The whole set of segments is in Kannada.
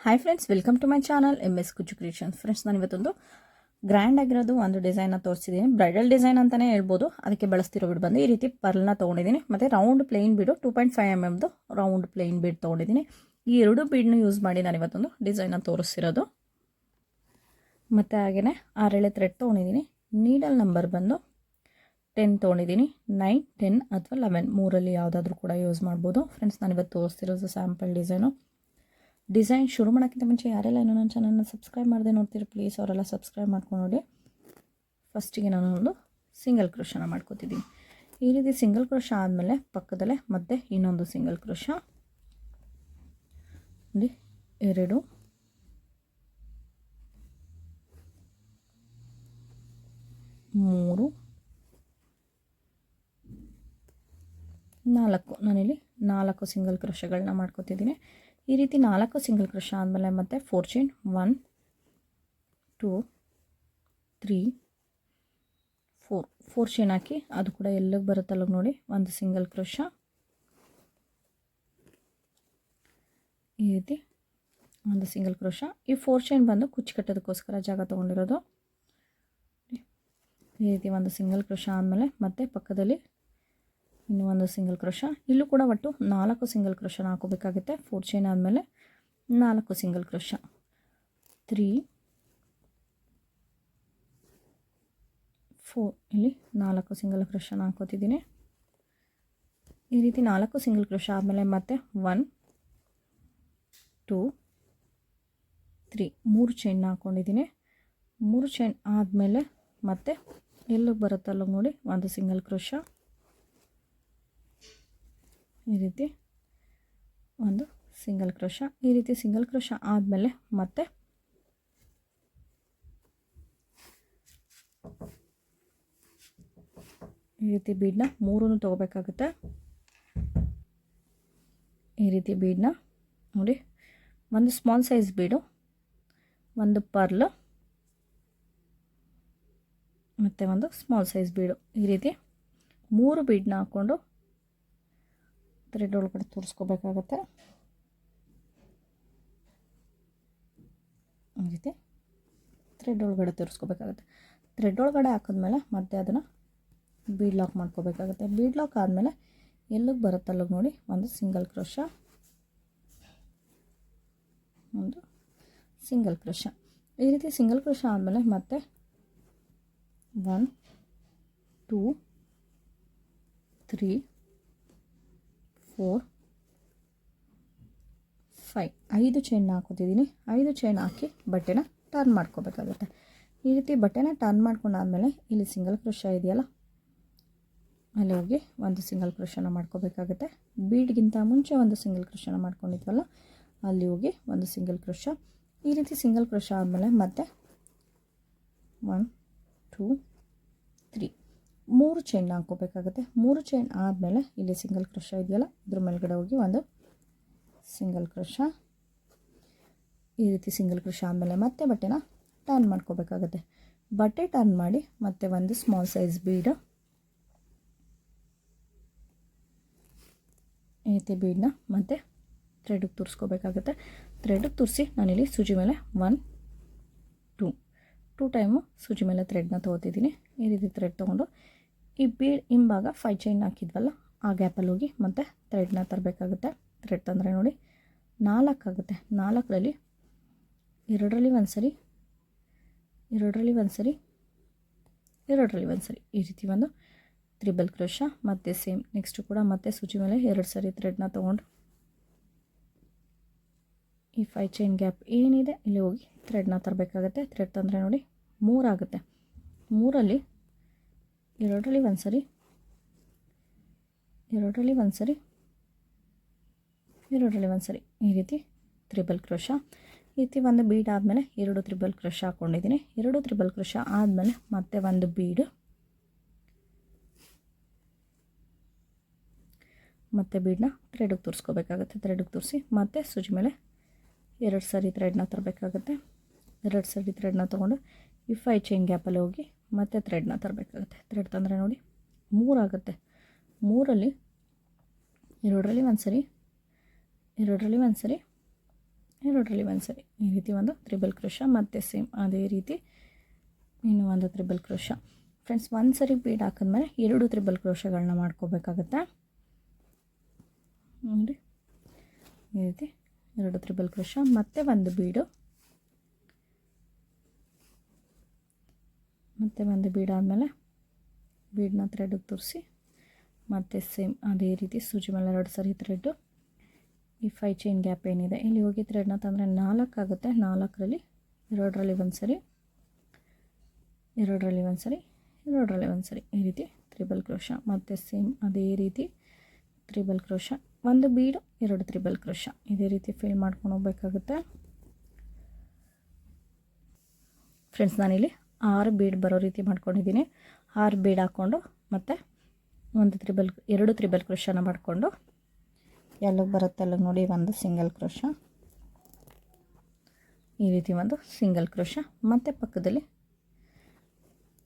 Hi friends, welcome to my channel MS Kuchchu creations. Friends, ನಾನು ಇವತ್ತೊಂದು ಗ್ರ್ಯಾಂಡ್ ಆಗಿರೋದು ಒಂದು ಡಿಸೈನ್ನ ತೋರಿಸಿದ್ದೀನಿ. ಬ್ರೈಡಲ್ ಡಿಸೈನ್ ಅಂತಲೇ ಹೇಳ್ಬೋದು. ಅದಕ್ಕೆ ಬಳಸ್ತಿರೋ ಬಿಡ್ ಬಂದು ಈ ರೀತಿ ಪರ್ಲ್ನ ತೊಗೊಂಡಿದ್ದೀನಿ. ಮತ್ತು ರೌಂಡ್ ಪ್ಲೇನ್ ಬೀಡು 2.5 mm ರೌಂಡ್ ಪ್ಲೇನ್ ಬೀಡ್ ತೊಗೊಂಡಿದ್ದೀನಿ. ಈ ಎರಡು ಬೀಡ್ನ ಯೂಸ್ ಮಾಡಿ ನಾನು ಇವತ್ತೊಂದು ಡಿಸೈನ್ನ ತೋರಿಸ್ತಿರೋದು. ಮತ್ತು ಹಾಗೆಯೇ 6 ಎಳೆ ಥ್ರೆಡ್ ತೊಗೊಂಡಿದ್ದೀನಿ. ನೀಡಲ್ ನಂಬರ್ ಬಂದು 10 ತೊಗೊಂಡಿದ್ದೀನಿ. 9, 10 ಅಥವಾ 11 ಮೂರಲ್ಲಿ ಯಾವುದಾದ್ರೂ ಕೂಡ ಯೂಸ್ ಮಾಡ್ಬೋದು. ಫ್ರೆಂಡ್ಸ್, ನಾನು ಇವತ್ತು ತೋರಿಸ್ತಿರೋದು ಸ್ಯಾಂಪಲ್ ಡಿಸೈನ್ ಶುರು ಮಾಡೋಕ್ಕಿಂತ ಮುಂಚೆ ಯಾರೆಲ್ಲ ಇನ್ನೂ ನನ್ನ ಚಾನಲ್ನ ಸಬ್ಸ್ಕ್ರೈಬ್ ಮಾಡದೆ ನೋಡ್ತೀರಿ, ಪ್ಲೀಸ್ ಅವರೆಲ್ಲ ಸಬ್ಸ್ಕ್ರೈಬ್ ಮಾಡ್ಕೊಂಡು ನೋಡಿ. ಫಸ್ಟಿಗೆ ನಾನು ಒಂದು ಸಿಂಗಲ್ ಕ್ರೋಶನ ಮಾಡ್ಕೋತಿದ್ದೀನಿ. ಈ ರೀತಿ ಸಿಂಗಲ್ ಕ್ರೋಶ ಆದಮೇಲೆ ಪಕ್ಕದಲ್ಲೇ ಮತ್ತೆ ಇನ್ನೊಂದು ಸಿಂಗಲ್ ಕ್ರೋಶ ನೋಡಿ, 2, 3, 4 ನಾನಿಲ್ಲಿ 4 ಸಿಂಗಲ್ ಕ್ರೋಶಗಳನ್ನ ಮಾಡ್ಕೋತಿದ್ದೀನಿ. ಈ ರೀತಿ 4 ಸಿಂಗಲ್ ಕ್ರೋಶ ಆದಮೇಲೆ ಮತ್ತೆ 4 ಚೈನ್ 1, 2, 3, 4 ಚೈನ್ ಹಾಕಿ ಅದು ಕೂಡ ಎಲ್ಲಿಗೆ ಬರುತ್ತಲ್ಲ ನೋಡಿ ಒಂದು ಸಿಂಗಲ್ ಕ್ರೋಶ. ಈ ರೀತಿ ಒಂದು ಸಿಂಗಲ್ ಕ್ರೋಶ. ಈ 4 ಚೈನ್ ಬಂದು ಕುಚ್ಚು ಕಟ್ಟೋದಕ್ಕೋಸ್ಕರ ಜಾಗ ತೊಗೊಂಡಿರೋದು. ಈ ರೀತಿ ಒಂದು ಸಿಂಗಲ್ ಕ್ರೋಶ ಆದಮೇಲೆ ಮತ್ತೆ ಪಕ್ಕದಲ್ಲಿ ಇನ್ನೂ ಒಂದು ಸಿಂಗಲ್ ಕ್ರೋಶ. ಇಲ್ಲೂ ಕೂಡ ಒಟ್ಟು 4 ಸಿಂಗಲ್ ಕ್ರೋಶನ ಹಾಕೋಬೇಕಾಗುತ್ತೆ. 4 ಚೈನ್ ಆದಮೇಲೆ 4 ಸಿಂಗಲ್ ಕ್ರೋಶ. 3, 4 ಇಲ್ಲಿ 4 ಸಿಂಗಲ್ ಕ್ರೋಶನ ಹಾಕೋತಿದ್ದೀನಿ. ಈ ರೀತಿ 4 ಸಿಂಗಲ್ ಕ್ರೋಶ ಆದಮೇಲೆ ಮತ್ತೆ 1, 2, 3 3 ಚೈನ್ನ ಹಾಕ್ಕೊಂಡಿದ್ದೀನಿ. 3 ಚೈನ್ ಆದಮೇಲೆ ಮತ್ತೆ ಎಲ್ಲಿಗೆ ಬರುತ್ತಲ್ಲ ನೋಡಿ ಒಂದು ಸಿಂಗಲ್ ಕ್ರೋಶ. ಈ ರೀತಿ ಒಂದು ಸಿಂಗಲ್ ಕ್ರೋಶ. ಈ ರೀತಿ ಸಿಂಗಲ್ ಕ್ರೋಶ ಆದಮೇಲೆ ಮತ್ತೆ ಈ ರೀತಿ ಬೀಡನ್ನ 3 ತೊಗೋಬೇಕಾಗುತ್ತೆ. ಈ ರೀತಿ ಬೀಡನ್ನ ನೋಡಿ, ಒಂದು ಸ್ಮಾಲ್ ಸೈಜ್ ಬೀಡು, ಒಂದು ಪರ್ಲ್ ಮತ್ತು ಒಂದು ಸ್ಮಾಲ್ ಸೈಜ್ ಬೀಡು. ಈ ರೀತಿ 3 ಬೀಡನ್ನ ಹಾಕ್ಕೊಂಡು ಥ್ರೆಡ್ ಒಳಗಡೆ ತೋರಿಸ್ಕೋಬೇಕಾಗತ್ತೆ. ಈ ರೀತಿ ಥ್ರೆಡ್ ಒಳಗಡೆ ತೋರಿಸ್ಕೋಬೇಕಾಗುತ್ತೆ. ಥ್ರೆಡ್ ಒಳಗಡೆ ಹಾಕಿದ್ಮೇಲೆ ಮತ್ತೆ ಅದನ್ನು ಬೀಡ್ ಲಾಕ್ ಮಾಡ್ಕೋಬೇಕಾಗುತ್ತೆ. ಬೀಡ್ ಲಾಕ್ ಆದಮೇಲೆ ಎಲ್ಲಿಗೆ ಬರುತ್ತಲ್ಲ ನೋಡಿ ಒಂದು ಸಿಂಗಲ್ ಕ್ರೋಶ, ಒಂದು ಸಿಂಗಲ್ ಕ್ರೋಶ. ಈ ರೀತಿ ಸಿಂಗಲ್ ಕ್ರೋಶ ಆದಮೇಲೆ ಮತ್ತೆ 1, 2, 3, 4, 5 5 ಚೈನ್ನ ಹಾಕೋತಿದ್ದೀನಿ. 5 ಚೈನ್ ಹಾಕಿ ಬಟ್ಟೆನ ಟರ್ನ್ ಮಾಡ್ಕೋಬೇಕಾಗುತ್ತೆ. ಈ ರೀತಿ ಬಟ್ಟೆನ ಟರ್ನ್ ಮಾಡ್ಕೊಂಡಾದ್ಮೇಲೆ ಇಲ್ಲಿ ಸಿಂಗಲ್ ಕ್ರೋಶ ಇದೆಯಲ್ಲ ಅಲ್ಲಿ ಹೋಗಿ ಒಂದು ಸಿಂಗಲ್ ಕ್ರೋಶನ ಮಾಡ್ಕೋಬೇಕಾಗುತ್ತೆ. ಬೀಡ್ಗಿಂತ ಮುಂಚೆ ಒಂದು ಸಿಂಗಲ್ ಕ್ರೋಶನ ಮಾಡ್ಕೊಂಡಿದ್ವಲ್ಲ ಅಲ್ಲಿ ಹೋಗಿ ಒಂದು ಸಿಂಗಲ್ ಕ್ರೋಶ. ಈ ರೀತಿ ಸಿಂಗಲ್ ಕ್ರೋಶ ಆದಮೇಲೆ ಮತ್ತೆ 1, 2, 3 3 ಚೈನ್ನ ಹಾಕ್ಕೋಬೇಕಾಗುತ್ತೆ. 3 ಚೈನ್ ಆದಮೇಲೆ ಇಲ್ಲಿ ಸಿಂಗಲ್ ಕ್ರೋಶ ಇದೆಯಲ್ಲ ಇದ್ರ ಮೇಲ್ಗಡೆ ಹೋಗಿ ಒಂದು ಸಿಂಗಲ್ ಕ್ರೋಶ. ಈ ರೀತಿ ಸಿಂಗಲ್ ಕ್ರೋಶ ಆದಮೇಲೆ ಮತ್ತೆ ಬಟ್ಟೆನ ಟರ್ನ್ ಮಾಡ್ಕೋಬೇಕಾಗುತ್ತೆ. ಬಟ್ಟೆ ಟರ್ನ್ ಮಾಡಿ ಮತ್ತೆ ಒಂದು ಸ್ಮಾಲ್ ಸೈಜ್ ಬೀಡು, ಈ ರೀತಿ ಬೀಡನ್ನ ಮತ್ತೆ ಥ್ರೆಡ್ಗೆ ತುರಿಸ್ಕೋಬೇಕಾಗುತ್ತೆ. ಥ್ರೆಡ್ಗೆ ತುರಿಸಿ ನಾನಿಲ್ಲಿ ಸೂಜಿ ಮೇಲೆ 1, 2 ಟೈಮು ಸೂಜಿ ಮೇಲೆ ಥ್ರೆಡ್ನ ತೊಗೋತಿದ್ದೀನಿ. ಈ ರೀತಿ ಥ್ರೆಡ್ ತೊಗೊಂಡು ಈ ಬೀಡ್ ಹಿಂಭಾಗ 5 ಚೈನ್ ಹಾಕಿದ್ವಲ್ಲ ಆ ಗ್ಯಾಪಲ್ಲಿ ಹೋಗಿ ಮತ್ತೆ ಥ್ರೆಡ್ನ ತರಬೇಕಾಗುತ್ತೆ. ಥ್ರೆಡ್ ತಂದರೆ ನೋಡಿ 4 ಆಗುತ್ತೆ. 4ರಲ್ಲಿ 2ರಲ್ಲಿ ಒಂದು ಸರಿ, 2ರಲ್ಲಿ ಒಂದು ಸರಿ, 2ರಲ್ಲಿ ಒಂದು ಸರಿ, ಈ ರೀತಿ ಒಂದು ತ್ರಿಬಲ್ ಕ್ರೋಶ. ಮತ್ತು ಸೇಮ್ ನೆಕ್ಸ್ಟು ಕೂಡ ಮತ್ತೆ ಸೂಜಿ ಮೇಲೆ 2 ಸರಿ ಥ್ರೆಡ್ನ ತೊಗೊಂಡು ಈ 5 ಚೈನ್ ಗ್ಯಾಪ್ ಏನಿದೆ ಇಲ್ಲಿ ಹೋಗಿ ಥ್ರೆಡ್ನ ತರಬೇಕಾಗುತ್ತೆ. ಥ್ರೆಡ್ ತಂದರೆ ನೋಡಿ 3 ಆಗುತ್ತೆ. 3ರಲ್ಲಿ 2ರಲ್ಲಿ ಒಂದು ಸರಿ, 2ರಲ್ಲಿ ಒಂದು ಸರಿ, 2ರಲ್ಲಿ ಒಂದು ಸರಿ, ಈ ರೀತಿ ತ್ರಿಬಲ್ ಕ್ರೋಶ. ಈ ರೀತಿ ಒಂದು ಬೀಡ್ ಆದಮೇಲೆ 2 ತ್ರಿಬಲ್ ಕ್ರೋಶ ಹಾಕ್ಕೊಂಡಿದ್ದೀನಿ. 2 ತ್ರಿಬಲ್ ಕ್ರೋಶ ಆದಮೇಲೆ ಮತ್ತೆ ಒಂದು ಬೀಡು, ಮತ್ತೆ ಬೀಡನ್ನ ಥ್ರೆಡ್ಗೆ ತುರಿಸ್ಕೋಬೇಕಾಗುತ್ತೆ. ಥ್ರೆಡ್ಗೆ ತುರಿಸಿ ಮತ್ತೆ ಸೂಜಿ ಮೇಲೆ 2 ಸರಿ ಥ್ರೆಡ್ನ ತರಬೇಕಾಗುತ್ತೆ. 2 ಸರಿ ಥ್ರೆಡ್ನ ತೊಗೊಂಡು ಈ 5 ಚೈನ್ ಗ್ಯಾಪಲ್ಲಿ ಹೋಗಿ ಮತ್ತೆ ಥ್ರೆಡ್ನ ತರಬೇಕಾಗುತ್ತೆ. ಥ್ರೆಡ್ ತಂದರೆ ನೋಡಿ 3 ಆಗುತ್ತೆ. 3ರಲ್ಲಿ 2ರಲ್ಲಿ ಒಂದು ಸರಿ, 2ರಲ್ಲಿ ಒಂದು ಸರಿ, ಎರಡರಲ್ಲಿ ಒಂದು ಸರಿ ಈ ರೀತಿ ಒಂದು ತ್ರಿಬಲ್ ಕ್ರೋಶ, ಮತ್ತು ಸೇಮ್ ಅದೇ ರೀತಿ ಇನ್ನೂ ಒಂದು ತ್ರಿಬಲ್ ಕ್ರೋಶ. ಫ್ರೆಂಡ್ಸ್, ಒಂದು ಸರಿ ಬೀಡ್ ಹಾಕಿದ್ಮೇಲೆ 2 ತ್ರಿಬಲ್ ಕ್ರೋಶಗಳನ್ನ ಮಾಡ್ಕೋಬೇಕಾಗುತ್ತೆ ನೋಡಿ. ಈ ರೀತಿ 2 ತ್ರಿಬಲ್ ಕ್ರೋಶ, ಮತ್ತು ಒಂದು ಬೀಡು, ಮತ್ತು ಒಂದು ಬೀಡ್ ಆದಮೇಲೆ ಬೀಡನ್ನ ಥ್ರೆಡ್ಗೆ ತೋರಿಸಿ, ಮತ್ತು ಸೇಮ್ ಅದೇ ರೀತಿ ಸೂಜಿ ಮೇಲೆ 2 ಸರಿ ಥ್ರೆಡ್ಡು. ಈ 5 ಚೈನ್ ಗ್ಯಾಪ್ ಏನಿದೆ ಇಲ್ಲಿ ಹೋಗಿ ಥ್ರೆಡ್ನ ತಂದರೆ 4 ಆಗುತ್ತೆ. 4ರಲ್ಲಿ 2ರಲ್ಲಿ ಒಂದು ಸರಿ, 2ರಲ್ಲಿ ಒಂದು ಸರಿ, 2ರಲ್ಲಿ ಒಂದು ಸರಿ ಈ ರೀತಿ ತ್ರಿಬಲ್ ಕ್ರೋಶ, ಮತ್ತು ಸೇಮ್ ಅದೇ ರೀತಿ ತ್ರಿಬಲ್ ಕ್ರೋಶ, ಒಂದು ಬೀಡು, 2 ತ್ರಿಬಲ್ ಕ್ರೋಶ, ಇದೇ ರೀತಿ ಫಿಲ್ ಮಾಡ್ಕೊಂಡು ಹೋಗ್ಬೇಕಾಗುತ್ತೆ. ಫ್ರೆಂಡ್ಸ್, ನಾನಿಲ್ಲಿ 6 ಬೀಡ್ ಬರೋ ರೀತಿ ಮಾಡ್ಕೊಂಡಿದ್ದೀನಿ. 6 ಬೀಡ್ ಹಾಕ್ಕೊಂಡು ಮತ್ತು 2 ತ್ರಿಬಲ್ ಕ್ರೋಶನ ಮಾಡಿಕೊಂಡು ಎಲ್ಲಿಗೆ ಬರುತ್ತೆ ಅಲ್ಲಿಗೆ ನೋಡಿ ಒಂದು ಸಿಂಗಲ್ ಕ್ರೋಶ, ಈ ರೀತಿ ಒಂದು ಸಿಂಗಲ್ ಕ್ರೋಶ, ಮತ್ತು ಪಕ್ಕದಲ್ಲಿ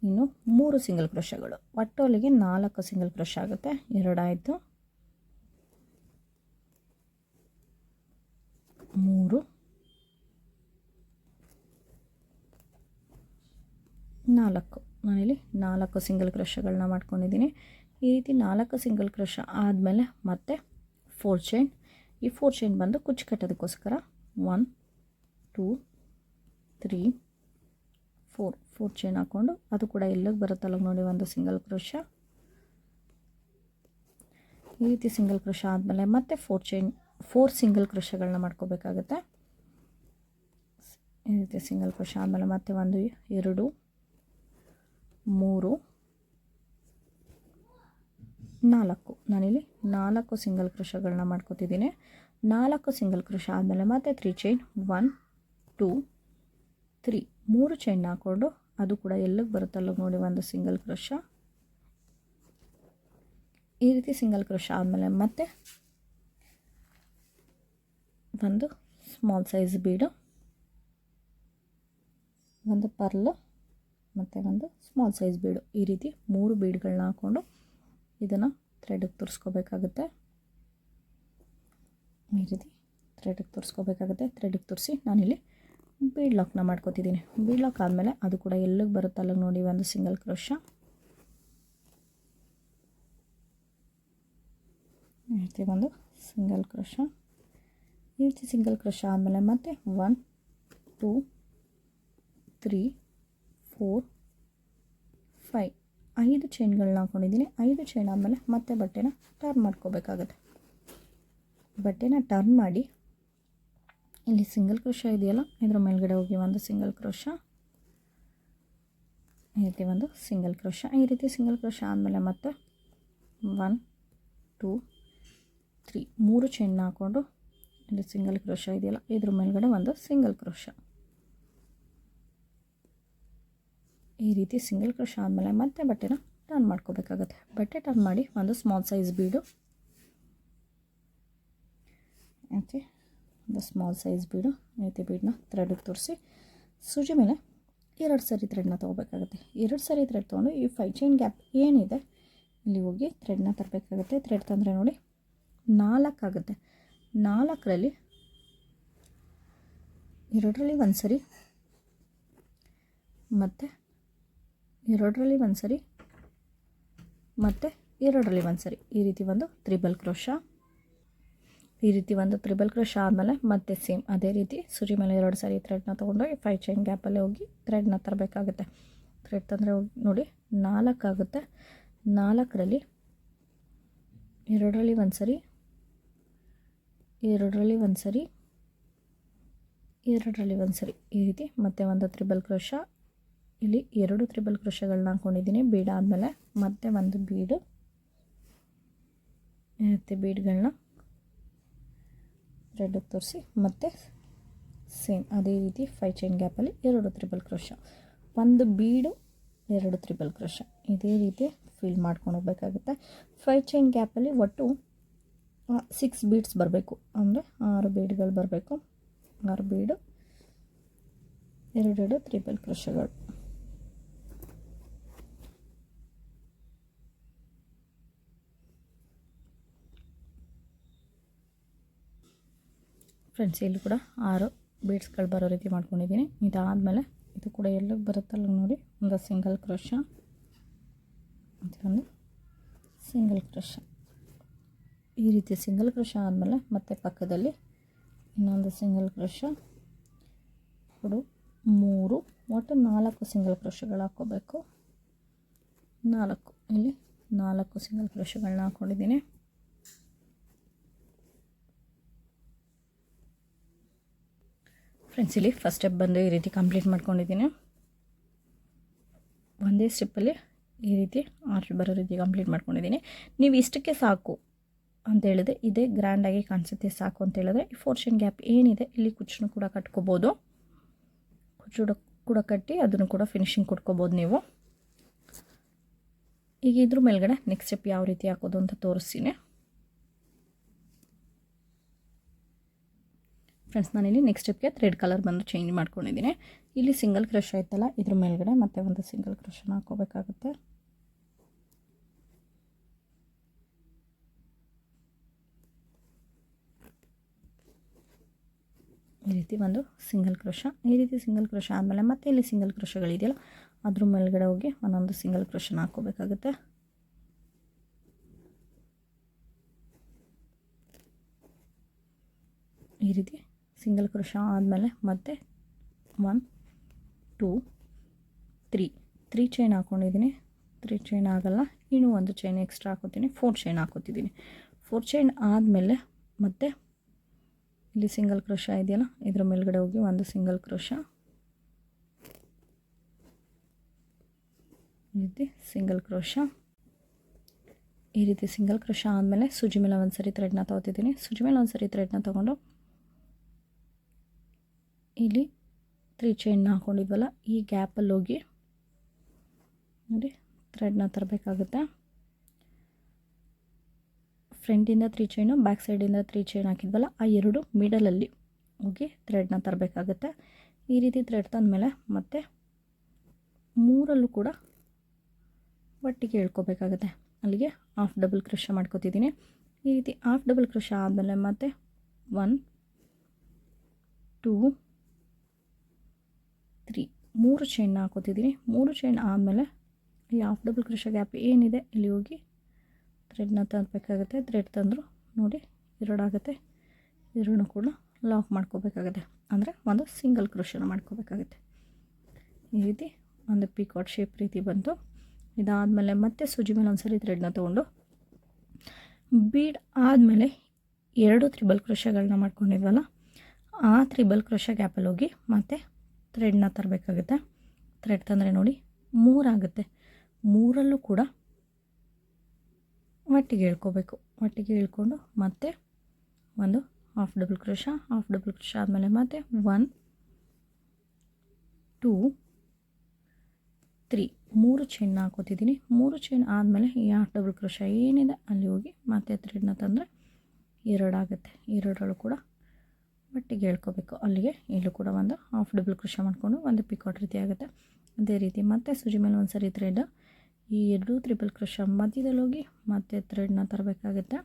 ಇನ್ನು 3 ಸಿಂಗಲ್ ಕ್ರೋಶಗಳು. ಒಟ್ಟು ಅಲ್ಲಿಗೆ 4 ಸಿಂಗಲ್ ಕ್ರೋಶ ಆಗುತ್ತೆ. 2 ಆಯಿತು, 3, 4. ನಾನಿಲ್ಲಿ 4 ಸಿಂಗಲ್ ಕ್ರೋಶಗಳನ್ನ ಮಾಡ್ಕೊಂಡಿದ್ದೀನಿ. ಈ ರೀತಿ 4 ಸಿಂಗಲ್ ಕ್ರೋಶ ಆದಮೇಲೆ ಮತ್ತೆ 4 ಚೈನ್. ಈ 4 ಚೈನ್ ಬಂದು ಕುಚ್ಚು ಕಟ್ಟೋದಕ್ಕೋಸ್ಕರ 1 2 3 4 ಚೈನ್ ಹಾಕ್ಕೊಂಡು ಅದು ಕೂಡ ಎಲ್ಲಿಗೆ ಬರುತ್ತಲ್ಲ ನೋಡಿ ಒಂದು ಸಿಂಗಲ್ ಕ್ರೋಶ. ಈ ರೀತಿ ಸಿಂಗಲ್ ಕ್ರೋಶ ಆದಮೇಲೆ ಮತ್ತೆ 4 ಸಿಂಗಲ್ ಕ್ರೋಶಗಳನ್ನ ಮಾಡ್ಕೋಬೇಕಾಗುತ್ತೆ. ಈ ರೀತಿ ಸಿಂಗಲ್ ಕ್ರೋಶ ಆದಮೇಲೆ ಮತ್ತೆ 1 2 3 4. ನಾನಿಲ್ಲಿ 4 ಸಿಂಗಲ್ ಕ್ರೋಶಗಳನ್ನ ಮಾಡ್ಕೋತಿದ್ದೀನಿ. 4 ಸಿಂಗಲ್ ಕ್ರೋಶ ಆದಮೇಲೆ ಮತ್ತೆ 3 ಚೈನ್, 1 2 3 3 ಚೈನ್ ಹಾಕ್ಕೊಂಡು ಅದು ಕೂಡ ಎಲ್ಲಿಗೆ ಬರುತ್ತಲ್ಲ ನೋಡಿ ಒಂದು ಸಿಂಗಲ್ ಕ್ರೋಶ. ಈ ರೀತಿ ಸಿಂಗಲ್ ಕ್ರೋಶ ಆದಮೇಲೆ ಮತ್ತೆ ಒಂದು ಸ್ಮಾಲ್ ಸೈಜ್ ಬೀಡು, ಒಂದು ಪರ್ಲು, ಮತ್ತು ಒಂದು ಸ್ಮಾಲ್ ಸೈಜ್ ಬೀಡು, ಈ ರೀತಿ 3 ಬೀಡ್ಗಳನ್ನ ಹಾಕ್ಕೊಂಡು ಇದನ್ನು ಥ್ರೆಡ್ಗೆ ತೋರಿಸ್ಕೋಬೇಕಾಗುತ್ತೆ. ಈ ರೀತಿ ಥ್ರೆಡ್ಗೆ ತೋರಿಸ್ಕೋಬೇಕಾಗುತ್ತೆ. ಥ್ರೆಡ್ಗೆ ತೋರಿಸಿ ನಾನಿಲ್ಲಿ ಬೀಡ್ ಲಾಕ್ನ ಮಾಡ್ಕೋತಿದ್ದೀನಿ. ಬೀಡ್ ಲಾಕ್ ಆದಮೇಲೆ ಅದು ಕೂಡ ಎಲ್ಲಿಗೆ ಬರುತ್ತೆ ಅಲ್ಲಿಗೆ ನೋಡಿ ಒಂದು ಸಿಂಗಲ್ ಕ್ರೋಶ. ಈ ರೀತಿ ಒಂದು ಸಿಂಗಲ್ ಕ್ರೋಶ. ಈ ರೀತಿ ಸಿಂಗಲ್ ಕ್ರೋಶ ಆದಮೇಲೆ ಮತ್ತೆ 1 2 3 4 5 5 ಚೈನ್ಗಳನ್ನ ಹಾಕ್ಕೊಂಡಿದ್ದೀನಿ. 5 ಚೈನ್ ಆದಮೇಲೆ ಮತ್ತೆ ಬಟ್ಟೆನ ಟರ್ನ್ ಮಾಡ್ಕೋಬೇಕಾಗುತ್ತೆ. ಬಟ್ಟೆನ ಟರ್ನ್ ಮಾಡಿ ಇಲ್ಲಿ ಸಿಂಗಲ್ ಕ್ರೋಶ ಇದೆಯಲ್ಲ ಇದರ ಮೇಲ್ಗಡೆ ಹೋಗಿ ಒಂದು ಸಿಂಗಲ್ ಕ್ರೋಶ, ಈ ರೀತಿ ಒಂದು ಸಿಂಗಲ್ ಕ್ರೋಶ. ಈ ರೀತಿ ಸಿಂಗಲ್ ಕ್ರೋಶ ಆದಮೇಲೆ ಮತ್ತೆ 1 2 3 3 ಚೈನ್ನ ಹಾಕ್ಕೊಂಡು ಇಲ್ಲಿ ಸಿಂಗಲ್ ಕ್ರೋಶ ಇದೆಯಲ್ಲ ಇದ್ರ ಮೇಲ್ಗಡೆ ಒಂದು ಸಿಂಗಲ್ ಕ್ರೋಶ. ಈ ರೀತಿ ಸಿಂಗಲ್ ಕ್ರೋಶ ಆದಮೇಲೆ ಮತ್ತೆ ಬಟ್ಟೆನ ಟರ್ನ್ ಮಾಡ್ಕೋಬೇಕಾಗುತ್ತೆ. ಬಟ್ಟೆ ಟರ್ನ್ ಮಾಡಿ ಒಂದು ಸ್ಮಾಲ್ ಸೈಜ್ ಬೀಡು, ಓಕೆ, ಒಂದು ಸ್ಮಾಲ್ ಸೈಜ್ ಬೀಡು, ಈ ರೀತಿ ಬೀಡನ್ನ ಥ್ರೆಡ್ಗೆ ತೋರಿಸಿ ಸೂಜಿ ಮೇಲೆ 2 ಸರಿ ಥ್ರೆಡ್ನ ತೊಗೋಬೇಕಾಗುತ್ತೆ. 2 ಸರಿ ಥ್ರೆಡ್ ತೊಗೊಂಡು ಈ 5 ಚೈನ್ ಗ್ಯಾಪ್ ಏನಿದೆ ಇಲ್ಲಿ ಹೋಗಿ ಥ್ರೆಡ್ನ ತರಬೇಕಾಗುತ್ತೆ. ಥ್ರೆಡ್ ತಂದರೆ ನೋಡಿ 4 ಆಗುತ್ತೆ. 4ರಲ್ಲಿ 2ರಲ್ಲಿ ಒಂದು ಸರಿ, ಮತ್ತು 2ರಲ್ಲಿ ಒಂದು ಸರಿ, ಮತ್ತು 2ರಲ್ಲಿ ಒಂದು ಸರಿ, ಈ ರೀತಿ ಒಂದು ತ್ರಿಬಲ್ ಕ್ರೋಶ. ಈ ರೀತಿ ಒಂದು ತ್ರಿಬಲ್ ಕ್ರೋಶ ಆದಮೇಲೆ ಮತ್ತೆ ಸೇಮ್ ಅದೇ ರೀತಿ ಸೂಜಿ ಮೇಲೆ 2 ಸರಿ ಥ್ರೆಡ್ನ ತೊಗೊಂಡು 5 ಚೈನ್ ಗ್ಯಾಪಲ್ಲಿ ಹೋಗಿ ಥ್ರೆಡ್ನ ತರಬೇಕಾಗುತ್ತೆ. ಥ್ರೆಡ್ ತಂದರೆ ನೋಡಿ 4 ಆಗುತ್ತೆ. 4ರಲ್ಲಿ 2ರಲ್ಲಿ ಒಂದು ಸರಿ, 2ರಲ್ಲಿ ಒಂದು ಸರಿ, 2ರಲ್ಲಿ ಒಂದು ಸರಿ, ಈ ರೀತಿ ಮತ್ತೆ ಒಂದು ತ್ರಿಬಲ್ ಕ್ರೋಶ. ಇಲ್ಲಿ 2 ತ್ರಿಬಲ್ ಕ್ರೋಶಗಳನ್ನ ಹಾಕ್ಕೊಂಡಿದ್ದೀನಿ. ಬೀಡ್ ಆದಮೇಲೆ ಮತ್ತೆ ಒಂದು ಬೀಡು, ಈ ರೀತಿ ಬೀಡ್ಗಳನ್ನ ಥ್ರೆಡ್ಗೆ ತೋರಿಸಿ ಮತ್ತೆ ಸೇಮ್ ಅದೇ ರೀತಿ 5 ಚೈನ್ ಗ್ಯಾಪಲ್ಲಿ 2 ತ್ರಿಬಲ್ ಕ್ರೋಶ, ಒಂದು ಬೀಡು, 2 ತ್ರಿಬಲ್ ಕ್ರೋಶ, ಇದೇ ರೀತಿ ಫಿಲ್ ಮಾಡ್ಕೊಂಡು ಹೋಗಬೇಕಾಗುತ್ತೆ. 5 ಚೈನ್ ಗ್ಯಾಪಲ್ಲಿ ಒಟ್ಟು 6 ಬೀಡ್ಸ್ ಬರಬೇಕು, ಅಂದರೆ 6 ಬೀಡ್ಗಳು ಬರಬೇಕು. 6 ಬೀಡು, 2 ತ್ರಿಬಲ್ ಕ್ರೋಶಗಳು. ಫ್ರೆಂಡ್ಸ್ ಇಲ್ಲಿ ಕೂಡ 6 ಬೀಡ್ಸ್ಗಳು ಬರೋ ರೀತಿ ಮಾಡ್ಕೊಂಡಿದ್ದೀನಿ. ಇದಾದಮೇಲೆ ಇದು ಕೂಡ ಎಲ್ಲಿಗೆ ಬರುತ್ತಲ್ಲ ನೋಡಿ, ಒಂದು ಸಿಂಗಲ್ ಕ್ರೋಶ ಮತ್ತು ಒಂದು ಸಿಂಗಲ್ ಕ್ರೋಶ. ಈ ರೀತಿ ಸಿಂಗಲ್ ಕ್ರೋಶ ಆದಮೇಲೆ ಮತ್ತೆ ಪಕ್ಕದಲ್ಲಿ ಇನ್ನೊಂದು ಸಿಂಗಲ್ ಕ್ರೋಶ ಕೊಡು, 3 ಒಟ್ಟು 4 ಸಿಂಗಲ್ ಕ್ರೋಶಗಳು ಹಾಕ್ಕೋಬೇಕು. 4 ಇಲ್ಲಿ 4 ಸಿಂಗಲ್ ಕ್ರೋಶಗಳನ್ನ ಹಾಕ್ಕೊಂಡಿದ್ದೀನಿ. ಫ್ರೆಂಡ್ಸ್ ಇಲ್ಲಿ ಫಸ್ಟ್ ಸ್ಟೆಪ್ ಬಂದು ಈ ರೀತಿ ಕಂಪ್ಲೀಟ್ ಮಾಡ್ಕೊಂಡಿದ್ದೀನಿ. ಒಂದೇ ಸ್ಟೆಪ್ಪಲ್ಲಿ ಈ ರೀತಿ ಆರ್ಚ್ ಬರೋ ರೀತಿ ಕಂಪ್ಲೀಟ್ ಮಾಡ್ಕೊಂಡಿದ್ದೀನಿ. ನೀವು ಇಷ್ಟಕ್ಕೆ ಸಾಕು ಅಂತ ಹೇಳಿದ್ರೆ, ಇದೇ ಗ್ರ್ಯಾಂಡಾಗಿ ಕಾಣಿಸುತ್ತೆ ಸಾಕು ಅಂತ ಹೇಳಿದ್ರೆ, ಈ ಪೋರ್ಷನ್ ಗ್ಯಾಪ್ ಏನಿದೆ ಇಲ್ಲಿ ಕುಚ್ಚನ್ನು ಕೂಡ ಕಟ್ಕೋಬೋದು. ಕುಚ್ಚು ಕೂಡ ಕಟ್ಟಿ ಅದನ್ನು ಕೂಡ ಫಿನಿಶಿಂಗ್ ಕೊಟ್ಕೋಬೋದು ನೀವು. ಈಗ ಇದ್ರ ಮೇಲ್ಗಡೆ ನೆಕ್ಸ್ಟ್ ಸ್ಟೆಪ್ ಯಾವ ರೀತಿ ಹಾಕೋದು ಅಂತ ತೋರಿಸ್ತೀನಿ. ಫ್ರೆಂಡ್ಸ್ ನಾನಿಲ್ಲಿ ನೆಕ್ಸ್ಟ್ ಸ್ಟೆಪ್ಗೆ ಥ್ರೆಡ್ ಕಲರ್ ಬಂದು ಚೇಂಜ್ ಮಾಡ್ಕೊಂಡಿದ್ದೀನಿ. ಇಲ್ಲಿ ಸಿಂಗಲ್ ಕ್ರೋಶ ಇತ್ತಲ್ಲ, ಇದ್ರ ಮೇಲ್ಗಡೆ ಮತ್ತೆ ಒಂದು ಸಿಂಗಲ್ ಕ್ರೋಶನ ಹಾಕೋಬೇಕಾಗುತ್ತೆ. ಈ ರೀತಿ ಒಂದು ಸಿಂಗಲ್ ಕ್ರೋಶ. ಈ ರೀತಿ ಸಿಂಗಲ್ ಕ್ರೋಶ ಆದಮೇಲೆ ಮತ್ತೆ ಇಲ್ಲಿ ಸಿಂಗಲ್ ಕ್ರೋಶಗಳಿದೆಯಲ್ಲ, ಅದ್ರ ಮೇಲ್ಗಡೆ ಹೋಗಿ ಒಂದೊಂದು ಸಿಂಗಲ್ ಕ್ರೋಶನ ಹಾಕೋಬೇಕಾಗುತ್ತೆ. ಈ ರೀತಿ ಸಿಂಗಲ್ ಕ್ರೋಶ ಆದಮೇಲೆ ಮತ್ತೆ 1 2 3 ಚೈನ್ ಹಾಕ್ಕೊಂಡಿದ್ದೀನಿ. 3 ಚೈನ್ ಆಗಲ್ಲ, ಇನ್ನೂ ಒಂದು ಚೈನ್ ಎಕ್ಸ್ಟ್ರಾ ಹಾಕೋತೀನಿ. 4 ಚೈನ್ ಹಾಕೋತಿದ್ದೀನಿ. 4 ಚೈನ್ ಆದಮೇಲೆ ಮತ್ತೆ ಇಲ್ಲಿ ಸಿಂಗಲ್ ಕ್ರೋಶ ಇದೆಯಲ್ಲ, ಇದ್ರ ಮೇಲ್ಗಡೆ ಹೋಗಿ ಒಂದು ಸಿಂಗಲ್ ಕ್ರೋಶ, ಈ ರೀತಿ ಸಿಂಗಲ್ ಕ್ರೋಶ. ಈ ರೀತಿ ಸಿಂಗಲ್ ಕ್ರೋಶ ಆದಮೇಲೆ ಸೂಜಿ ಮೇಲೆ ಒಂದು ಸರಿ ಥ್ರೆಡ್ನ ತೊಗೊತಿದ್ದೀನಿ. ಸೂಜಿ ಮೇಲೆ ಒಂದು ಸರಿ ಥ್ರೆಡ್ನ ತೊಗೊಂಡು ಇಲ್ಲಿ 3 ಚೈನ್ನ ಹಾಕ್ಕೊಂಡಿದ್ವಲ್ಲ, ಈ ಗ್ಯಾಪಲ್ಲಿ ಹೋಗಿ ನೋಡಿ ಥ್ರೆಡ್ನ ತರಬೇಕಾಗುತ್ತೆ. ಫ್ರಂಟಿಂದ 3 ಚೈನು, ಬ್ಯಾಕ್ ಸೈಡಿಂದ 3 ಚೈನ್ ಹಾಕಿದ್ವಲ್ಲ, ಆ 2 ಮಿಡಲಲ್ಲಿ ಹೋಗಿ ಥ್ರೆಡ್ನ ತರಬೇಕಾಗುತ್ತೆ. ಈ ರೀತಿ ಥ್ರೆಡ್ ತಂದಮೇಲೆ ಮತ್ತೆ 3ಅಲ್ಲೂ ಕೂಡ ಒಟ್ಟಿಗೆ ಎಳ್ಕೊಬೇಕಾಗುತ್ತೆ. ಅಲ್ಲಿಗೆ ಹಾಫ್ ಡಬಲ್ ಕ್ರೋಶ ಮಾಡ್ಕೋತಿದ್ದೀನಿ. ಈ ರೀತಿ ಹಾಫ್ ಡಬಲ್ ಕ್ರೋಶ ಆದಮೇಲೆ ಮತ್ತೆ 1 2 3 3 ಚೈನ್ನ ಹಾಕೋತಿದ್ದೀನಿ. 3 ಚೈನ್ ಆದಮೇಲೆ ಈ ಹಾಫ್ ಡಬಲ್ ಕ್ರೋಶ ಗ್ಯಾಪ್ ಏನಿದೆ ಇಲ್ಲಿ ಹೋಗಿ ಥ್ರೆಡ್ನ ತರಬೇಕಾಗುತ್ತೆ. ಥ್ರೆಡ್ ತಂದರು ನೋಡಿ 2 ಆಗುತ್ತೆ. 2 ಕೂಡ ಲಾಕ್ ಮಾಡ್ಕೋಬೇಕಾಗುತ್ತೆ, ಅಂದರೆ ಒಂದು ಸಿಂಗಲ್ ಕ್ರೋಶನ ಮಾಡ್ಕೋಬೇಕಾಗುತ್ತೆ. ಈ ರೀತಿ ಒಂದು ಪಿಕಾಟ್ ಶೇಪ್ ರೀತಿ ಬಂತು. ಇದಾದಮೇಲೆ ಮತ್ತೆ ಸೂಜಿ ಮೇಲೆ ಒಂದು ಸರಿ ಥ್ರೆಡ್ನ ತೊಗೊಂಡು ಬೀಡ್ ಆದಮೇಲೆ 2 ತ್ರಿಬಲ್ ಕ್ರೋಶಗಳನ್ನ ಮಾಡ್ಕೊಂಡಿದ್ವಲ್ಲ, ಆ ತ್ರಿಬಲ್ ಕ್ರೋಶ ಗ್ಯಾಪಲ್ಲಿ ಹೋಗಿ ಮತ್ತೆ ಥ್ರೆಡ್ನ ತರಬೇಕಾಗುತ್ತೆ. ಥ್ರೆಡ್ ತಂದರೆ ನೋಡಿ 3 ಆಗುತ್ತೆ. 3ಅಲ್ಲೂ ಕೂಡ ಒಟ್ಟಿಗೆ ಇಳ್ಕೋಬೇಕು. ಒಟ್ಟಿಗೆ ಇಳ್ಕೊಂಡು ಮತ್ತೆ ಒಂದು half double crochet. Half double crochet ಆದಮೇಲೆ ಮತ್ತೆ 1 2 3 3 ಚೈನ್ನ ಹಾಕೋತಿದ್ದೀನಿ. 3 ಚೈನ್ ಆದಮೇಲೆ ಈ ಹಾಫ್ ಡಬಲ್ ಕ್ರೋಶ ಏನಿದೆ ಅಲ್ಲಿ ಹೋಗಿ ಮತ್ತೆ ಥ್ರೆಡ್ನ ತಂದರೆ 2 ಆಗುತ್ತೆ. 2ರಲ್ಲೂ ಕೂಡ ಒಟ್ಟಿಗೆ ಎಳ್ಕೋಬೇಕು. ಅಲ್ಲಿಗೆ ಇಲ್ಲೂ ಕೂಡ ಒಂದು ಹಾಫ್ ಡಬಲ್ ಕ್ರೋಶ ಮಾಡಿಕೊಂಡು ಒಂದು ಪಿಕಾಟ್ ರೀತಿ ಆಗುತ್ತೆ. ಅದೇ ರೀತಿ ಮತ್ತೆ ಸೂಜಿ ಮೇಲೆ ಒಂದು ಸರಿ ಥ್ರೆಡ್, ಈ 2 ತ್ರಿಬಲ್ ಕ್ರೋಶ ಮಧ್ಯದಲ್ಲಿ ಹೋಗಿ ಮತ್ತೆ ಥ್ರೆಡ್ನ ತರಬೇಕಾಗುತ್ತೆ.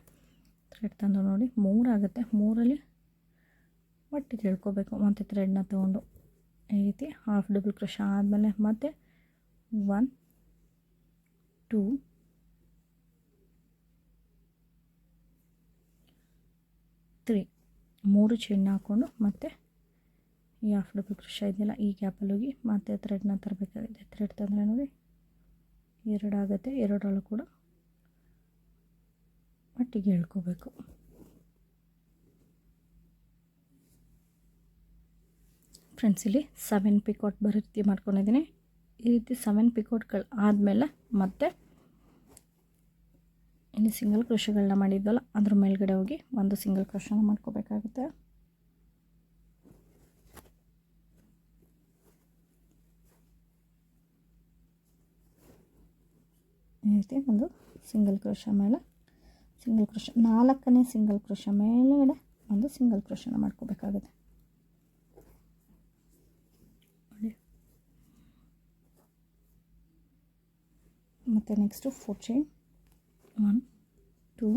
ಥ್ರೆಡ್ ತಂದು ನೋಡಿ 3 ಆಗುತ್ತೆ. 3ಅಲ್ಲಿ ಒಟ್ಟಿಗೆ ಎಳ್ಕೋಬೇಕು. ಮತ್ತು ಥ್ರೆಡ್ನ ತೊಗೊಂಡು ಈ ರೀತಿ ಹಾಫ್ ಡಬಲ್ ಕ್ರೋಶ ಆದಮೇಲೆ ಮತ್ತೆ 1 2 3 3 ಚೈನ್ನ ಹಾಕ್ಕೊಂಡು ಮತ್ತೆ ಈ ಹಾಫ್ ಡಬಲ್ ಕ್ರೋಶ ಇದೆಯಲ್ಲ, ಈ ಗ್ಯಾಪಲ್ಲಿ ಹೋಗಿ ಮತ್ತೆ ಥ್ರೆಡ್ನ ತರಬೇಕಾಗುತ್ತೆ. ಥ್ರೆಡ್ ತಂದರೆ ನೋಡಿ 2 ಆಗುತ್ತೆ. 2ರಲ್ಲೂ ಕೂಡ ಒಟ್ಟಿಗೆ ಎಳ್ಕೋಬೇಕು. ಫ್ರೆಂಡ್ಸ್ ಇಲ್ಲಿ 7 ಪಿಕಾಟ್ ಬರೋ ರೀತಿ ಮಾಡ್ಕೊಂಡಿದ್ದೀನಿ. ಈ ರೀತಿ 7 ಪಿಕಾಟ್ಗಳು ಆದಮೇಲೆ ಮತ್ತೆ ಇಲ್ಲಿ ಸಿಂಗಲ್ ಕ್ರೋಶಗಳನ್ನ ಮಾಡಿದ್ವಲ್ಲ, ಅದ್ರ ಮೇಲ್ಗಡೆ ಹೋಗಿ ಒಂದು ಸಿಂಗಲ್ ಕ್ರೋಶನ ಮಾಡ್ಕೋಬೇಕಾಗುತ್ತೆ. ಈ ರೀತಿ ಒಂದು ಸಿಂಗಲ್ ಕ್ರೋಶ ಮೇಲೆ ಸಿಂಗಲ್ ಕ್ರೋಶ, 4ನೇ ಸಿಂಗಲ್ ಕ್ರೋಶ ಮೇಲ್ಗಡೆ ಒಂದು ಸಿಂಗಲ್ ಕ್ರೋಶನ ಮಾಡ್ಕೋಬೇಕಾಗುತ್ತೆ. ಮತ್ತು ನೆಕ್ಸ್ಟು 4 ಚೈನ್, 1 2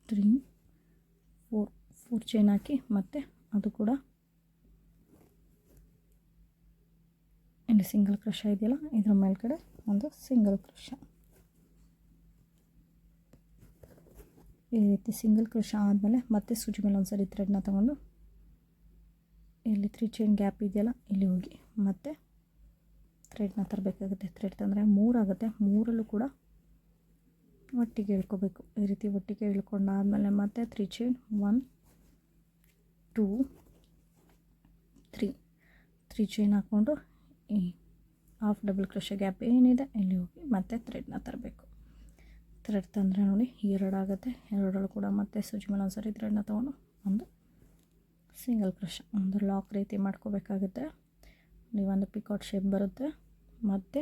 3 4 4 ಚೈನ್ ಹಾಕಿ ಮತ್ತು ಅದು ಕೂಡ ಇಲ್ಲಿ ಸಿಂಗಲ್ ಕ್ರೋಶ ಇದೆಯಲ್ಲ ಇದರ ಮೇಲ್ಗಡೆ ಒಂದು ಸಿಂಗಲ್ ಕ್ರೋಶ. ಈ ರೀತಿ ಸಿಂಗಲ್ ಕ್ರೋಶ ಆದಮೇಲೆ ಮತ್ತೆ ಸೂಜಿ ಮೇಲೆ ಒಂದು ಸರಿ ಥ್ರೆಡ್ನ ತಗೊಂಡು ಇಲ್ಲಿ 3 ಚೈನ್ ಗ್ಯಾಪ್ ಇದೆಯಲ್ಲ ಇಲ್ಲಿ ಹೋಗಿ ಮತ್ತೆ ಥ್ರೆಡ್ನ ತರಬೇಕಾಗುತ್ತೆ. ಥ್ರೆಡ್ ತಂದರೆ 3 ಆಗುತ್ತೆ. 3ರಲ್ಲೂ ಕೂಡ ಒಟ್ಟಿಗೆ ಇಳ್ಕೋಬೇಕು. ಈ ರೀತಿ ಒಟ್ಟಿಗೆ ಇಳ್ಕೊಂಡಾದಮೇಲೆ ಮತ್ತೆ 3 ಚೈನ್ 1 2 3 ಚೈನ್ ಹಾಕ್ಕೊಂಡು ಈ ಹಾಫ್ ಡಬಲ್ ಕ್ರೋಶ ಗ್ಯಾಪ್ ಏನಿದೆ ಇಲ್ಲಿ ಹೋಗಿ ಮತ್ತೆ ಥ್ರೆಡ್ನ ತರಬೇಕು. ಥ್ರೆಡ್ ತಂದರೆ ನೋಡಿ 2 ಆಗುತ್ತೆ. 2ರಲ್ಲೂ ಕೂಡ ಮತ್ತೆ ಸೂಜಿ ಮೇಲೆ ಒಂದು ಸರಿ ಥ್ರೆಡ್ನ ತೊಗೊಂಡು ಒಂದು ಸಿಂಗಲ್ ಕ್ರೋಶ ಒಂದು ಲಾಕ್ ರೀತಿ ಮಾಡ್ಕೋಬೇಕಾಗುತ್ತೆ. ನೀವೊಂದು ಪಿಕಾಟ್ ಶೇಪ್ ಬರುತ್ತೆ. ಮತ್ತು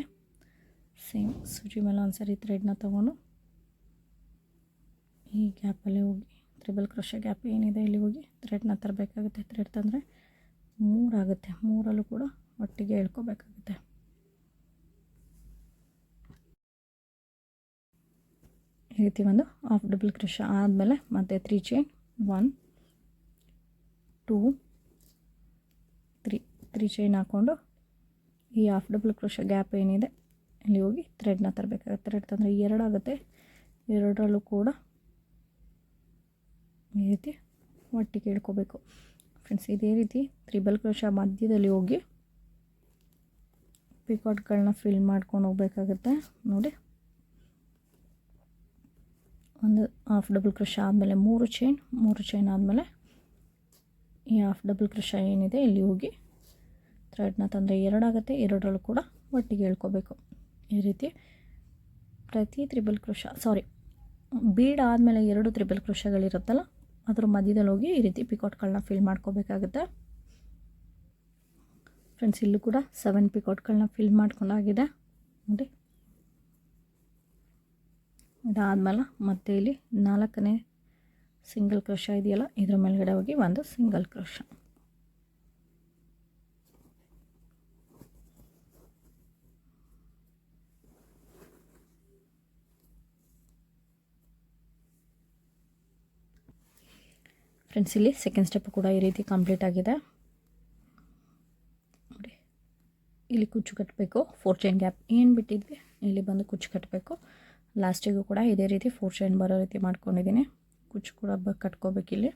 ಸೇಮ್ ಸೂಜಿ ಮೇಲೆ ಒಂದು ಸರಿ ಥ್ರೆಡ್ನ ತೊಗೊಂಡು ಈ ಗ್ಯಾಪಲ್ಲಿ ಹೋಗಿ ತ್ರಿಬಲ್ ಕ್ರೋಶ ಗ್ಯಾಪ್ ಏನಿದೆ ಇಲ್ಲಿ ಹೋಗಿ ಥ್ರೆಡ್ನ ತರಬೇಕಾಗುತ್ತೆ. ಥ್ರೆಡ್ ತಂದರೆ 3 ಆಗುತ್ತೆ. 3ರಲ್ಲೂ ಕೂಡ ಒಟ್ಟಿಗೆ ಇಳ್ಕೋಬೇಕಾಗುತ್ತೆ. ಈ ರೀತಿ ಒಂದು ಹಾಫ್ ಡಬಲ್ ಕ್ರೋಶ ಆದಮೇಲೆ ಮತ್ತೆ 3 ಚೈನ್ 1 2 3 ಚೈನ್ ಹಾಕ್ಕೊಂಡು ಈ ಹಾಫ್ ಡಬಲ್ ಕ್ರೋಶ ಗ್ಯಾಪ್ ಏನಿದೆ ಇಲ್ಲಿ ಹೋಗಿ ಥ್ರೆಡ್ನ ತರಬೇಕಾಗುತ್ತೆ. ಥ್ರೆಡ್ ತಂದರೆ 2 ಆಗುತ್ತೆ. 2ರಲ್ಲೂ ಕೂಡ ಈ ರೀತಿ ಒಟ್ಟಿಗೆ ಇಳ್ಕೋಬೇಕು. ಫ್ರೆಂಡ್ಸ್ ಇದೇ ರೀತಿ ತ್ರಿಬಲ್ ಕ್ರೋಶ ಮಧ್ಯದಲ್ಲಿ ಹೋಗಿ ಪಿಕಾಟ್ಗಳನ್ನ ಫಿಲ್ ಮಾಡ್ಕೊಂಡು ಹೋಗ್ಬೇಕಾಗುತ್ತೆ. ನೋಡಿ ಒಂದು ಹಾಫ್ ಡಬಲ್ ಕ್ರೋಶ ಆದಮೇಲೆ 3 ಚೈನ್ ಆದಮೇಲೆ ಈ ಹಾಫ್ ಡಬಲ್ ಕ್ರೋಶ ಏನಿದೆ ಇಲ್ಲಿ ಹೋಗಿ ಥ್ರೆಡ್ನ ತಂದರೆ 2 ಆಗುತ್ತೆ. 2ರಲ್ಲೂ ಕೂಡ ಒಟ್ಟಿಗೆ ಇಳ್ಕೋಬೇಕು. ಈ ರೀತಿ ಪ್ರತಿ ತ್ರಿಬಲ್ ಕ್ರೋಶ ಬೀಡ್ ಆದಮೇಲೆ 2 ತ್ರಿಬಲ್ ಕ್ರೋಶಗಳಿರುತ್ತಲ್ಲ ಅದ್ರ ಮಧ್ಯದಲ್ಲಿ ಹೋಗಿ ಈ ರೀತಿ ಪಿಕಾಟ್ಗಳನ್ನ ಫಿಲ್ ಮಾಡ್ಕೋಬೇಕಾಗುತ್ತೆ. ಫ್ರೆಂಡ್ಸ್ ಇಲ್ಲೂ ಕೂಡ 7 ಪಿಕಾಟ್ಗಳನ್ನ ಫಿಲ್ ಮಾಡ್ಕೊಂಡಾಗಿದೆ ನೋಡಿ. ಇದಾದಮೇಲೆ ಮತ್ತೆ ಇಲ್ಲಿ 4ನೇ ಸಿಂಗಲ್ ಕ್ರೋಶ ಇದೆಯಲ್ಲ ಇದ್ರ ಮೇಲ್ಗಡೆ ಹೋಗಿ ಒಂದು ಸಿಂಗಲ್ ಕ್ರೋಶ. ಫ್ರೆಂಡ್ಸ್ ಇಲ್ಲಿ ಸೆಕೆಂಡ್ ಸ್ಟೆಪ್ ಕೂಡ ಈ ರೀತಿ ಕಂಪ್ಲೀಟ್ ಆಗಿದೆ ನೋಡಿ. ಇಲ್ಲಿ ಕುಚ್ಚು ಕಟ್ಟಬೇಕು. 4 ಚೈನ್ ಗ್ಯಾಪ್ ಏನು ಬಿಟ್ಟಿದ್ವಿ ಇಲ್ಲಿ ಬಂದು ಕುಚ್ಚು ಕಟ್ಟಬೇಕು. ಲಾಸ್ಟಿಗೂ ಕೂಡ ಇದೇ ರೀತಿ 4 ಚೈನ್ ಬರೋ ರೀತಿ ಮಾಡ್ಕೊಂಡಿದ್ದೀನಿ. ಕುಚ್ಚು ಕೂಡ ಕಟ್ಕೋಬೇಕು. ಇಲ್ಲಿ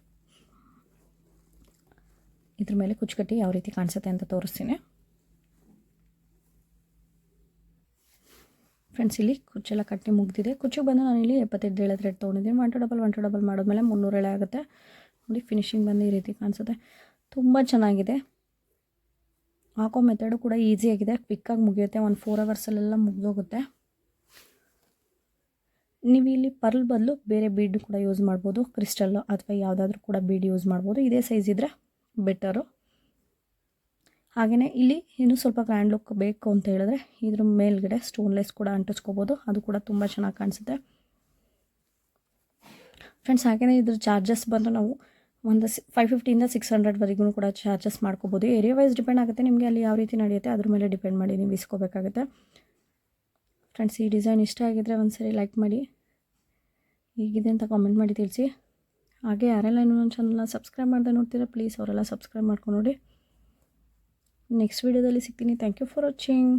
ಇದ್ರ ಮೇಲೆ ಕುಚ್ಚು ಕಟ್ಟಿ ಯಾವ ರೀತಿ ಕಾಣಿಸುತ್ತೆ ಅಂತ ತೋರಿಸ್ತೀನಿ. ಫ್ರೆಂಡ್ಸ್ ಇಲ್ಲಿ ಕುಚ್ಚೆಲ್ಲ ಕಟ್ಟಿ ಮುಗ್ದಿದೆ. ಕುಚ್ಚಿಗೆ ಬಂದು ನಾನು ಇಲ್ಲಿ 78 ಎಳೆ ಥ್ರೆಡ್ ತೊಗೊಂಡಿದ್ದೀನಿ. 1 to ಡಬಲ್ ಮಾಡಿದ್ಮೇಲೆ 300 ಎಳೆ ಆಗುತ್ತೆ ನೋಡಿ. ಫಿನಿಶಿಂಗ್ ಬಂದು ಈ ರೀತಿ ಕಾಣಿಸುತ್ತೆ. ತುಂಬ ಚೆನ್ನಾಗಿದೆ. ಹಾಕೋ ಮೆಥಡು ಕೂಡ ಈಸಿಯಾಗಿದೆ. ಕ್ವಿಕ್ಕಾಗಿ ಮುಗಿಯುತ್ತೆ. 4 ಅವರ್ಸಲ್ಲೆಲ್ಲ ಮುಗಿದೋಗುತ್ತೆ. ನೀವು ಇಲ್ಲಿ ಪರ್ಲ್ ಬದಲು ಬೇರೆ ಬೀಡ್ ಕೂಡ ಯೂಸ್ ಮಾಡ್ಬೋದು. ಕ್ರಿಸ್ಟಲ್ಲು ಅಥವಾ ಯಾವುದಾದ್ರೂ ಕೂಡ ಬೀಡ್ ಯೂಸ್ ಮಾಡ್ಬೋದು. ಇದೇ ಸೈಜ್ ಇದ್ದರೆ ಬೆಟರು. ಹಾಗೆಯೇ ಇಲ್ಲಿ ಇನ್ನೂ ಸ್ವಲ್ಪ ಗ್ರ್ಯಾಂಡ್ ಲುಕ್ ಬೇಕು ಅಂತ ಹೇಳಿದ್ರೆ ಇದ್ರ ಮೇಲ್ಗಡೆ ಸ್ಟೋನ್ಲೆಸ್ ಕೂಡ ಅಂಟಿಸ್ಕೋಬೋದು. ಅದು ಕೂಡ ತುಂಬ ಚೆನ್ನಾಗಿ ಕಾಣಿಸುತ್ತೆ. ಫ್ರೆಂಡ್ಸ್ ಹಾಗೆಯೇ ಇದ್ರ ಚಾರ್ಜಸ್ ಬಂದು ನಾವು ಒಂದು 550 to 600ವರೆಗೂ ಕೂಡ ಚಾರ್ಜಸ್ ಮಾಡ್ಕೋಬೋದು. ಏರಿಯಾ ವೈಸ್ ಡಿಪೆಂಡ್ ಆಗುತ್ತೆ. ನಿಮಗೆ ಅಲ್ಲಿ ಯಾವ ರೀತಿ ನಡೆಯುತ್ತೆ ಅದ್ರ ಮೇಲೆ ಡಿಪೆಂಡ್ ಮಾಡಿ ನೀವು ಇಸ್ಕೋಬೇಕಾಗುತ್ತೆ. ಫ್ರೆಂಡ್ಸ್ ಈ ಡಿಸೈನ್ ಇಷ್ಟ ಆಗಿದ್ದರೆ ಒಂದ್ಸರಿ ಲೈಕ್ ಮಾಡಿ, ಹೀಗಿದೆ ಅಂತ ಕಾಮೆಂಟ್ ಮಾಡಿ ತಿಳಿಸಿ. ಹಾಗೆ ಯಾರೆಲ್ಲ ಇನ್ನೂ ನನ್ನ ಚಾನಲ್ನ ಸಬ್ಸ್ಕ್ರೈಬ್ ಮಾಡದೆ ನೋಡ್ತೀರಾ ಪ್ಲೀಸ್ ಅವರೆಲ್ಲ ಸಬ್ಸ್ಕ್ರೈಬ್ ಮಾಡ್ಕೊಂಡು ನೋಡಿ. ನೆಕ್ಸ್ಟ್ ವೀಡಿಯೋದಲ್ಲಿ ಸಿಗ್ತೀನಿ. Thank you for watching.